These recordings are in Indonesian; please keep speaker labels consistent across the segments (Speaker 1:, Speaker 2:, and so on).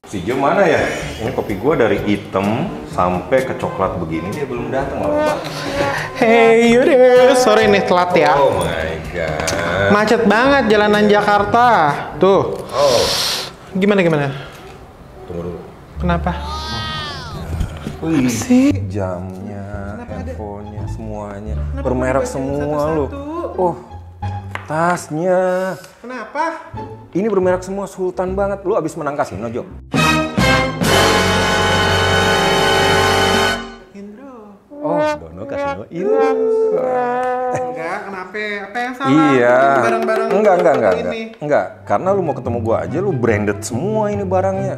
Speaker 1: Si Jo mana ya? Ini kopi gua dari hitam sampai ke coklat begini dia belum datang loh.
Speaker 2: Hey, yaudah, sorry nih telat ya.
Speaker 1: Oh my god.
Speaker 2: Macet banget jalanan Jakarta. Tuh.
Speaker 1: Oh.
Speaker 2: Gimana?
Speaker 1: Tunggu dulu.
Speaker 2: Kenapa?
Speaker 1: Wih,
Speaker 2: sih?
Speaker 1: jamnya, handphonenya, semuanya bermerek semua loh. Oh, tasnya.
Speaker 2: Kenapa?
Speaker 1: Ini bermerek semua, sultan banget. Lu abis menang kasino, Jo?
Speaker 2: Indro.
Speaker 1: Oh, Dono kasino Indro.
Speaker 2: Enggak, kenapa? Apa yang salah?
Speaker 1: Iya.
Speaker 2: Barang-barang
Speaker 1: Enggak. Karena lu mau ketemu gua aja, lu branded semua ini barangnya.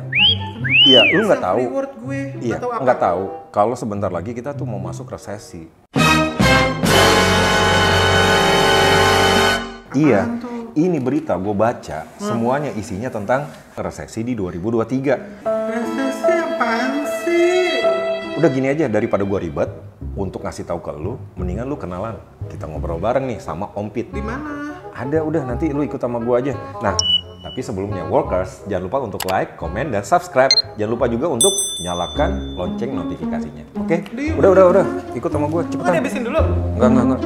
Speaker 1: Iya, lu nggak tahu.
Speaker 2: Reward gue.
Speaker 1: Iya,
Speaker 2: Atau apa?
Speaker 1: nggak tahu. Kalau sebentar lagi kita tuh mau masuk resesi. Iya, ini berita gue baca, semuanya isinya tentang resesi di 2023.
Speaker 2: Resesi apaan sih?
Speaker 1: Udah gini aja, daripada gue ribet, untuk ngasih tahu ke lu, mendingan lu kenalan. Kita ngobrol bareng nih sama Om Pit.
Speaker 2: Di mana?
Speaker 1: Ada, udah nanti lu ikut sama gue aja. Nah, tapi sebelumnya Workers, jangan lupa untuk like, komen, dan subscribe. Jangan lupa juga untuk nyalakan lonceng notifikasinya. Oke? Udah. Ikut sama gue, cepetan.
Speaker 2: Habisin dulu.
Speaker 1: Enggak.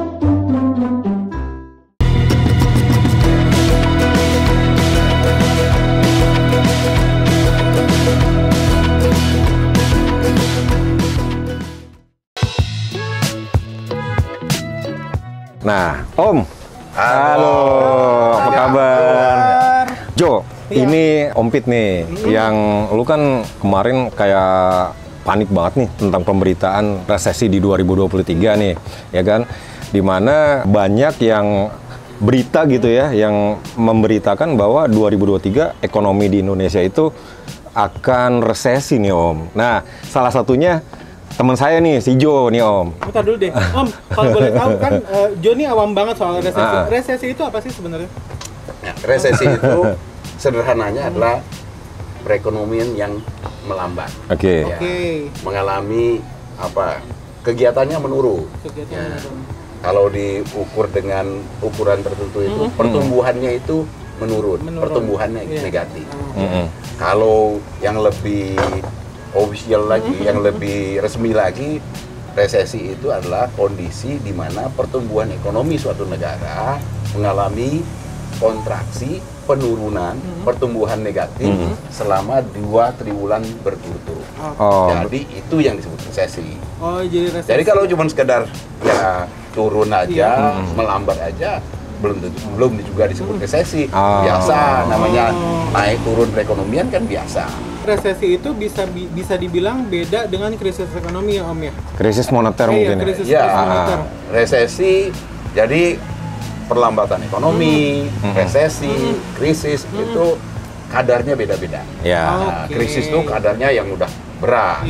Speaker 1: Nah, Om. Halo, apa kabar? Jo, ini Om Pit nih, yang lu kan kemarin kayak panik banget nih tentang pemberitaan resesi di 2023 nih, ya kan? Dimana banyak yang berita gitu ya, yang memberitakan bahwa 2023 ekonomi di Indonesia itu akan resesi nih Om. Nah, salah satunya teman saya nih, si Jo nih Om.
Speaker 2: Bentar dulu deh, Om. Kalau boleh tahu kan, Jo ini awam banget soal resesi. Resesi itu apa sih sebenarnya?
Speaker 3: Nah, resesi itu sederhananya adalah perekonomian yang melambat.
Speaker 1: Oke.
Speaker 3: Ya, mengalami kegiatannya menurun. Ya. Kalau diukur dengan ukuran tertentu itu pertumbuhannya itu menurun. Pertumbuhannya negatif. Ya. Kalau yang lebih official lagi, yang lebih resmi lagi, resesi itu adalah kondisi di mana pertumbuhan ekonomi suatu negara mengalami kontraksi, penurunan, pertumbuhan negatif selama 2 triwulan berturut-turut. Jadi itu yang disebut resesi.
Speaker 2: Oh, jadi resesi.
Speaker 3: Jadi kalau cuma sekedar ya turun aja, melambat aja, belum juga disebut resesi. Biasa namanya naik turun perekonomian kan biasa.
Speaker 2: Resesi itu bisa dibilang beda dengan krisis ekonomi ya Om ya?
Speaker 1: Krisis moneter mungkin ya?
Speaker 2: Krisis moneter.
Speaker 3: Resesi, jadi perlambatan ekonomi, resesi, krisis itu kadarnya beda-beda. Nah, krisis itu kadarnya yang udah berat.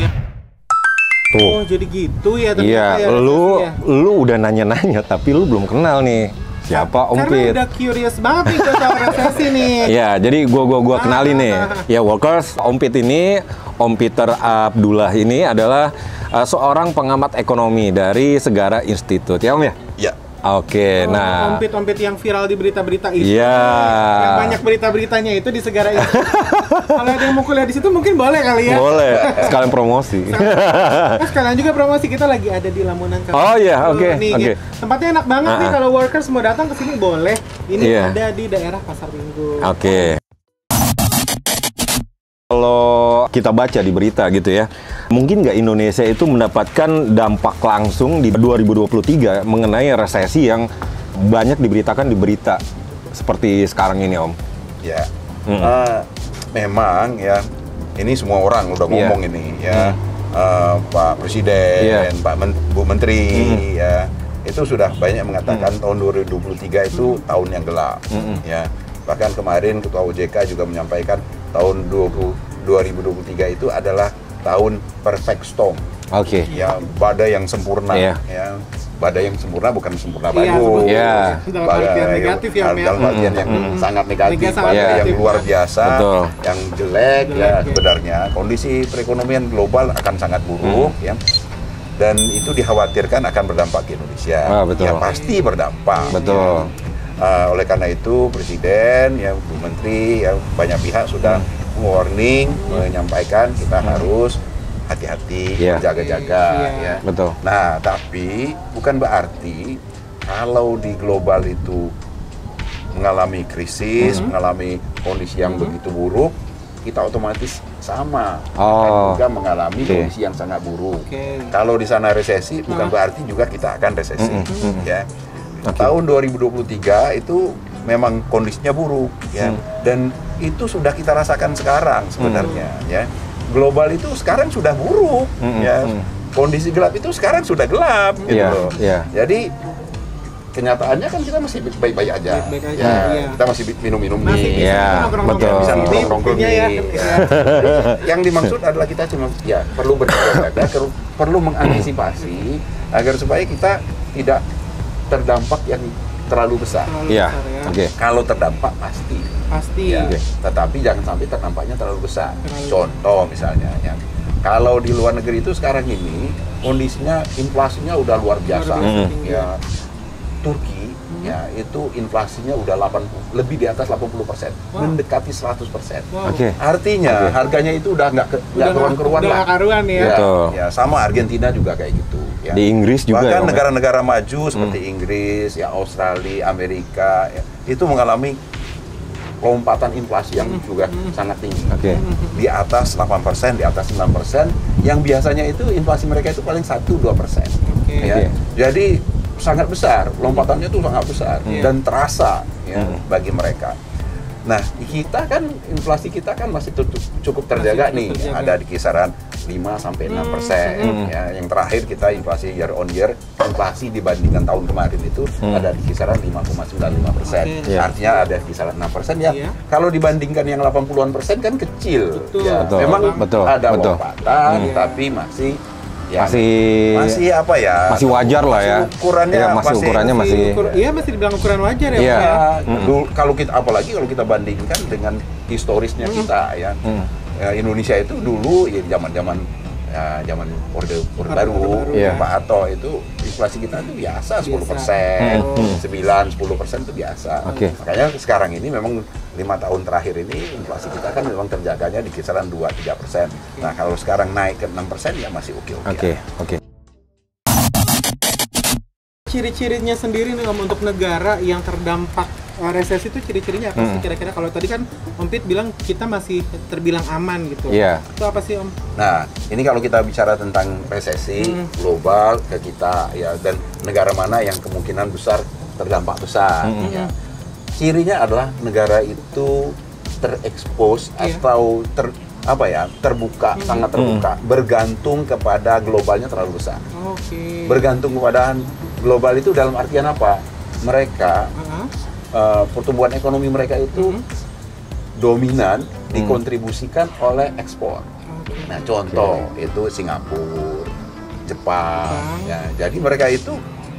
Speaker 1: Tuh.
Speaker 2: Oh, jadi gitu ya ternyata.
Speaker 1: Iya,
Speaker 2: ya,
Speaker 1: lu udah nanya-nanya tapi lu belum kenal nih. Siapa Om Pit?
Speaker 2: Karena udah curious banget nih soal resesi nih.
Speaker 1: Ya, jadi gua kenalin nih. Ya, Workers, Om Pit ini, Om Peter Abdullah ini adalah seorang pengamat ekonomi dari Segara Institute. Ya, Om ya?
Speaker 3: Iya.
Speaker 1: Oke, nah.
Speaker 2: Om Pit yang viral di berita-berita itu.
Speaker 1: Iya.
Speaker 2: Yang banyak berita-beritanya itu di Segara Institute. Kalau ada yang mau kuliah di situ mungkin boleh kali ya.
Speaker 1: Boleh, sekalian promosi.
Speaker 2: Sekalian juga promosi, kita lagi ada di Lamunan.
Speaker 1: Oh iya, oke.
Speaker 2: Tempatnya enak banget nih, kalau Workers mau datang ke sini boleh. Ini ada di daerah Pasar Minggu.
Speaker 1: Oke. Kalau kita baca di berita gitu ya, mungkin nggak Indonesia itu mendapatkan dampak langsung di 2023 mengenai resesi yang banyak diberitakan di berita seperti sekarang ini, Om?
Speaker 3: Ya, memang ya, ini semua orang udah ngomong ini ya, Pak Presiden, Bu Menteri, ya, itu sudah banyak mengatakan tahun 2023 itu tahun yang gelap, ya. Bahkan kemarin Ketua OJK juga menyampaikan tahun 2023 itu adalah tahun perfect storm. Ya, badai yang sempurna. Ya, badai yang sempurna bukan sempurna bagus.
Speaker 2: Dalam artian negatif ya,
Speaker 3: dalam artian yang sangat negatif, badai yang luar biasa, yang jelek ya sebenarnya. Kondisi perekonomian global akan sangat buruk ya. Dan itu dikhawatirkan akan berdampak ke Indonesia. Ya pasti berdampak.
Speaker 1: Betul.
Speaker 3: Oleh karena itu Presiden, ya Bu Menteri, ya banyak pihak sudah warning, menyampaikan kita harus hati-hati, jaga-jaga, ya.
Speaker 1: Betul.
Speaker 3: Nah, tapi bukan berarti kalau di global itu mengalami krisis, mengalami kondisi yang begitu buruk, kita otomatis sama akan juga mengalami kondisi yang sangat buruk. Kalau di sana resesi, bukan berarti juga kita akan resesi. Ya. Tahun 2023 itu memang kondisinya buruk, ya. Dan itu sudah kita rasakan sekarang sebenarnya, ya. Global itu sekarang sudah buruk, ya. Kondisi gelap itu sekarang sudah gelap, gitu loh. Jadi kenyataannya kan kita masih baik-baik aja, kita masih minum-minum nih,
Speaker 1: betul.
Speaker 3: Bisa nongkrong nih. Yang dimaksud adalah kita cuma perlu berjaga-jaga, perlu mengantisipasi agar supaya kita tidak terdampak yang terlalu besar. Kalau terdampak pasti. Tetapi jangan sampai terdampaknya terlalu besar. Contoh misalnya, ya. Kalau di luar negeri itu sekarang ini kondisinya inflasinya udah luar biasa, ya. Turki, ya itu inflasinya udah lebih di atas 80%, mendekati 100%. Artinya harganya itu udah nggak keruan-keruan lah. Ya, sama Argentina juga kayak gitu. Ya.
Speaker 1: Di Inggris juga.
Speaker 3: Bahkan negara-negara maju seperti Inggris, ya Australia, Amerika, ya, itu mengalami lompatan inflasi yang juga sangat tinggi. Di atas 8%, di atas 9%, yang biasanya itu inflasi mereka itu paling 1-2%. Ya. Jadi sangat besar, lompatannya itu sangat besar dan terasa ya bagi mereka. Nah, kita kan inflasi kita kan masih cukup terjaga nih, ada di kisaran 5-6%. Ya, yang terakhir kita inflasi year on year, inflasi dibandingkan tahun kemarin itu ada di kisaran 5,95%. Artinya ada di kisaran 6% ya. Kalau dibandingkan yang 80-an% kan kecil. Ya, memang ada lompatan, tapi masih masih apa ya?
Speaker 1: Masih wajar lah ya.
Speaker 3: Ukurannya
Speaker 1: masih
Speaker 2: masih dibilang ukuran wajar ya.
Speaker 3: Kalau kita apalagi kalau kita bandingkan dengan historisnya kita ya. Indonesia itu dulu ya zaman Orde Baru, Pak Harto itu inflasi kita itu biasa 10%, 9-10% itu biasa. Makanya sekarang ini memang 5 tahun terakhir ini inflasi kita kan memang terjaganya di kisaran 2-3%. Nah, kalau sekarang naik ke 6% ya masih oke.
Speaker 2: Ciri-cirinya sendiri nih Om untuk negara yang terdampak resesi itu ciri-cirinya apa sih kira-kira? Kalau tadi kan Om Pit bilang kita masih terbilang aman gitu. Itu apa sih Om?
Speaker 3: Nah, ini kalau kita bicara tentang resesi global ke kita ya, dan negara mana yang kemungkinan besar terdampak besar ya. Cirinya adalah negara itu terekspos atau terbuka, sangat terbuka, bergantung kepada globalnya terlalu besar. Bergantung kepada global itu dalam artian apa? Mereka pertumbuhan ekonomi mereka itu dominan dikontribusikan oleh ekspor. Nah, contoh itu Singapura, Jepang, ya. Jadi mereka itu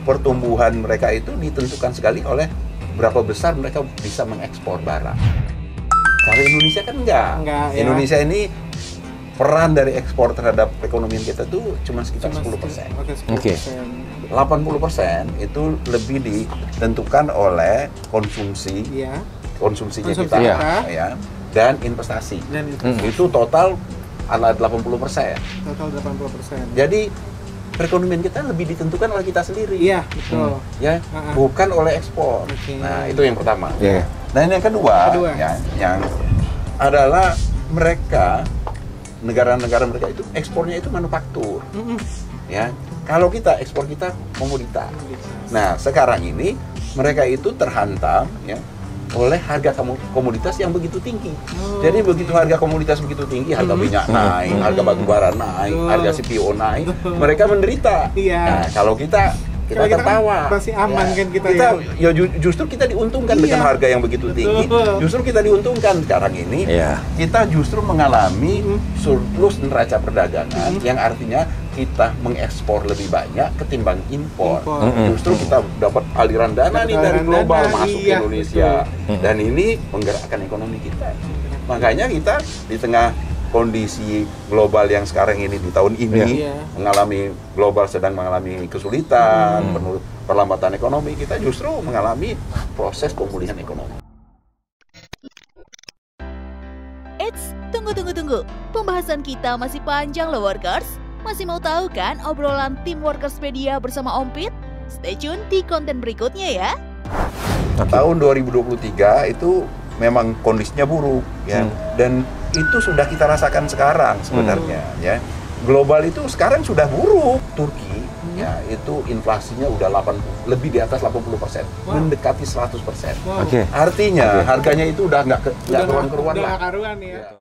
Speaker 3: pertumbuhan mereka itu ditentukan sekali oleh berapa besar mereka bisa mengekspor barang. Kalau Indonesia kan enggak ya. Indonesia ini peran dari ekspor terhadap perekonomian kita tuh cuma sekitar 10%. 80% itu lebih ditentukan oleh konsumsinya kita ya, dan investasi. Itu total ada 80%. Jadi perekonomian kita lebih ditentukan oleh kita sendiri. Bukan oleh ekspor. Nah, itu yang pertama. Dan yang kedua. Ya, yang adalah negara-negara mereka itu ekspornya itu manufaktur. Ya, kalau kita ekspor kita komoditas. Nah, sekarang ini mereka itu terhantam ya oleh harga komoditas yang begitu tinggi. Jadi begitu harga komoditas begitu tinggi, harga minyak naik, harga batu bara naik, harga CPO naik, mereka menderita. Nah, kalau kita tertawa,
Speaker 2: masih aman kan kita
Speaker 3: justru kita diuntungkan dengan harga yang begitu tinggi. Justru kita diuntungkan sekarang ini. Kita justru mengalami surplus neraca perdagangan yang artinya kita mengekspor lebih banyak ketimbang impor. Justru kita dapat aliran dana nih dari global masuk ke Indonesia. Dan ini menggerakkan ekonomi kita. Makanya kita di tengah kondisi global yang sekarang ini di tahun ini sedang mengalami kesulitan, perlambatan ekonomi, kita justru mengalami proses pemulihan ekonomi.
Speaker 4: Eits, Tunggu. Pembahasan kita masih panjang loh Workers. Masih mau tahu kan obrolan tim Workerspedia bersama Ompit? Stay tune di konten berikutnya ya.
Speaker 3: Tahun 2023 itu memang kondisinya buruk ya. Dan itu sudah kita rasakan sekarang sebenarnya ya. Global itu sekarang sudah buruk. Turki ya itu inflasinya udah lebih di atas 80%, mendekati 100%. Artinya harganya itu udah nggak keruan-keruan lah.